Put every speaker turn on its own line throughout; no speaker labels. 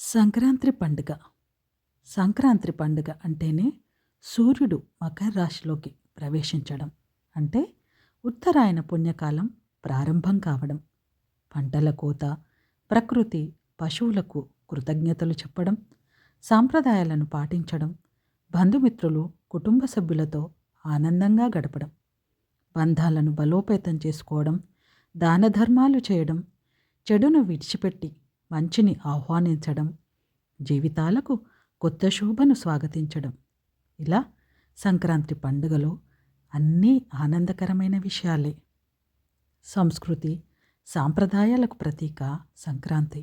సంక్రాంతి పండుగ. సంక్రాంతి పండుగ అంటేనే సూర్యుడు మకర రాశిలోకి ప్రవేశించడం, అంటే ఉత్తరాయణ పుణ్యకాలం ప్రారంభం కావడం, పంటల కోత, ప్రకృతి, పశువులకు కృతజ్ఞతలు చెప్పడం, సాంప్రదాయాలను పాటించడం, బంధుమిత్రులు, కుటుంబ సభ్యులతో ఆనందంగా గడపడం, బంధాలను బలోపేతం చేసుకోవడం, దాన ధర్మాలు చేయడం, చెడును విడిచిపెట్టి మంచిని ఆహ్వానించడం, జీవితాలకు కొత్త శోభను స్వాగతించడం. ఇలా సంక్రాంతి పండుగలో అన్నీ ఆనందకరమైన విషయాలే. సంస్కృతి, సాంప్రదాయాలకు ప్రతీక సంక్రాంతి.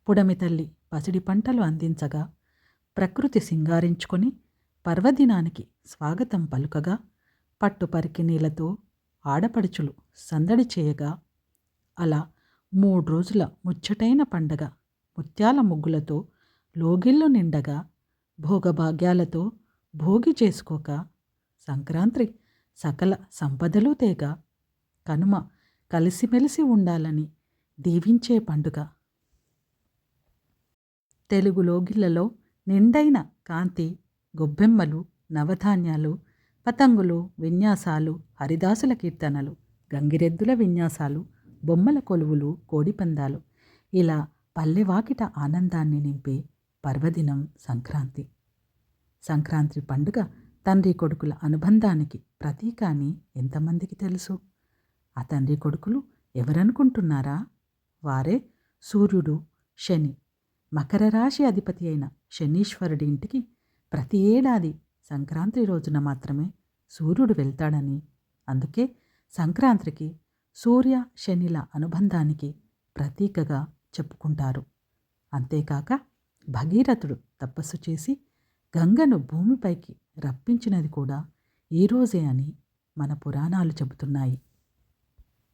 పుడమి తల్లి పసిడి పంటలు అందించగా, ప్రకృతి సింగారించుకొని పర్వదినానికి స్వాగతం పలుకగా, పట్టుపరికి నీళ్లతో ఆడపడుచులు సందడి చేయగా, అలా 3 రోజుల ముచ్చటైన పండగ ముత్యాల ముగ్గులతో లోగిళ్ళు నిండగా, భోగభాగ్యాలతో భోగి చేసుకోక, సంక్రాంతి సకల సంపదలు తేగ, కనుమ కలిసిమెలిసి ఉండాలని దీవించే పండుగ. తెలుగు లోగిళ్లలో నిండైన కాంతి, గొబ్బెమ్మలు, నవధాన్యాలు, పతంగులు, విన్యాసాలు, హరిదాసుల కీర్తనలు, గంగిరెద్దుల విన్యాసాలు, బొమ్మల కొలువులు, కోడిపందాలు, ఇలా పల్లెవాకిట ఆనందాన్ని నింపే పర్వదినం సంక్రాంతి. సంక్రాంతి పండుగ తండ్రి కొడుకుల అనుబంధానికి ప్రతీక అని ఎంతమందికి తెలుసు? ఆ తండ్రి కొడుకులు ఎవరనుకుంటున్నారా? వారే సూర్యుడు, శని. మకర రాశి అధిపతి అయిన శనీశ్వరుడి ఇంటికి ప్రతి ఏడాది సంక్రాంతి రోజున మాత్రమే సూర్యుడు వెళ్తాడని, అందుకే సంక్రాంతికి సూర్య శనిల అనుబంధానికి ప్రతీకగా చెప్పుకుంటారు. అంతేకాక భగీరథుడు తపస్సు చేసి గంగను భూమిపైకి రప్పించినది కూడా ఈరోజే అని మన పురాణాలు చెబుతున్నాయి.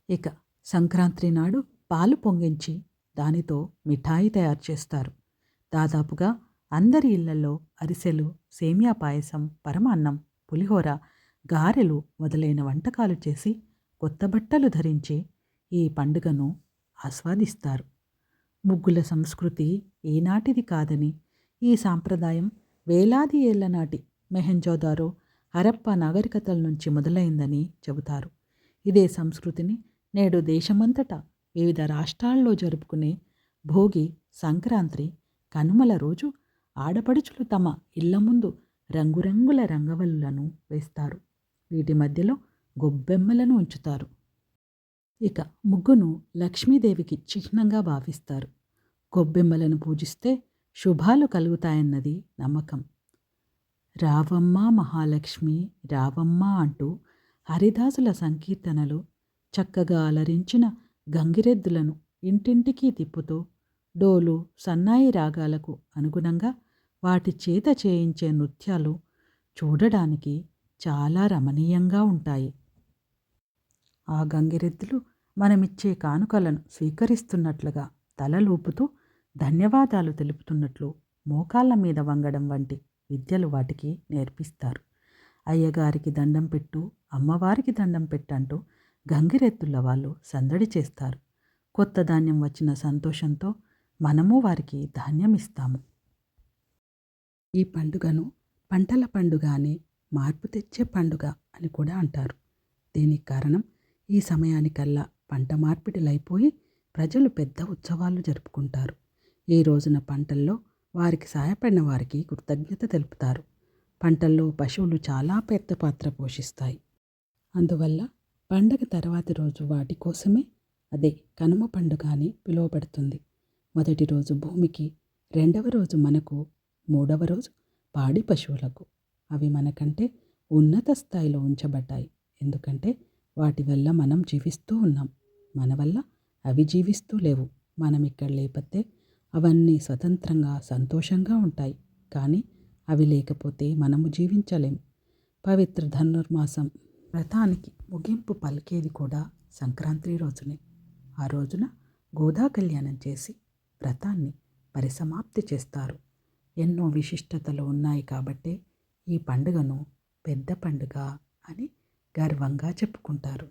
ఇక సంక్రాంతి నాడు పాలు పొంగించి దానితో మిఠాయి తయారు చేస్తారు. దాదాపుగా అందరి ఇళ్లలో అరిసెలు, సేమియా పాయసం, పరమాన్నం, పులిహోర, గారెలు మొదలైన వంటకాలు చేసి కొత్త బట్టలు ధరించి ఈ పండుగను ఆస్వాదిస్తారు. ముగ్గుల సంస్కృతి ఈనాటిది కాదని, ఈ సాంప్రదాయం వేలాది ఏళ్ల నాటి మెహంజోదారో, హరప్ప నాగరికతల నుంచి మొదలైందని చెబుతారు. ఇదే సంస్కృతిని నేడు దేశమంతటా వివిధ రాష్ట్రాల్లో జరుపుకునే భోగి, సంక్రాంతి, కనుమల రోజు ఆడపడుచులు తమ ఇళ్ల ముందు రంగురంగుల రంగవల్లులను వేస్తారు. వీటి మధ్యలో గొబ్బెమ్మలను ఉంచుతారు. ఇక ముగ్గును లక్ష్మీదేవికి చిహ్నంగా భావిస్తారు. గొబ్బెమ్మలను పూజిస్తే శుభాలు కలుగుతాయన్నది నమ్మకం. రావమ్మ మహాలక్ష్మి రావమ్మ అంటూ హరిదాసుల సంకీర్తనలు, చక్కగా అలరించిన గంగిరెద్దులను ఇంటింటికి తిప్పుతూ డోలు, సన్నాయి రాగాలకు అనుగుణంగా వాటి చేత చేయించే నృత్యాలు చూడడానికి చాలా రమణీయంగా ఉంటాయి. ఆ గంగిరెద్దులు మనమిచ్చే కానుకలను స్వీకరిస్తున్నట్లుగా తలలూపుతూ ధన్యవాదాలు తెలుపుతున్నట్లు మోకాళ్ళ మీద వంగడం వంటి విద్యలు వాటికి నేర్పిస్తారు. అయ్యగారికి దండం పెట్టు, అమ్మవారికి దండం పెట్టంటూ గంగిరెద్దుల వాళ్ళు సందడి చేస్తారు. కొత్త ధాన్యం వచ్చిన సంతోషంతో మనము వారికి ధాన్యం ఇస్తాము. ఈ పండుగను పంటల పండుగ అని, మార్పు తెచ్చే పండుగ అని కూడా అంటారు. దీనికి కారణం ఈ సమయానికల్లా పంట మార్పిడిలైపోయి ప్రజలు పెద్ద ఉత్సవాలు జరుపుకుంటారు. ఈ రోజున పంటల్లో వారికి సహాయపడిన వారికి కృతజ్ఞత తెలుపుతారు. పంటల్లో పశువులు చాలా పెద్ద పాత్ర పోషిస్తాయి. అందువల్ల పండగ తర్వాతి రోజు వాటి కోసమే, అదే కనుమ పండుగ అని పిలువబడుతుంది. మొదటి రోజు భూమికి, రెండవ రోజు మనకు, మూడవ రోజు పాడి పశువులకు. అవి మనకంటే ఉన్నత స్థాయిలో ఉంచబడ్డాయి. ఎందుకంటే వాటి వల్ల మనం జీవిస్తూ ఉన్నాం. మన వల్ల అవి జీవిస్తూ లేవు. మనం ఇక్కడ లేకపోతే అవన్నీ స్వతంత్రంగా సంతోషంగా ఉంటాయి. కానీ అవి లేకపోతే మనము జీవించలేం. పవిత్ర ధనుర్మాసం వ్రతానికి ముగింపు పలికేది కూడా సంక్రాంతి రోజునే. ఆ రోజున గోదా కళ్యాణం చేసి వ్రతాన్ని పరిసమాప్తి చేస్తారు. ఎన్నో విశిష్టతలు ఉన్నాయి కాబట్టే ఈ పండుగను పెద్ద పండుగ అని గర్వంగా చెప్పుకుంటారు.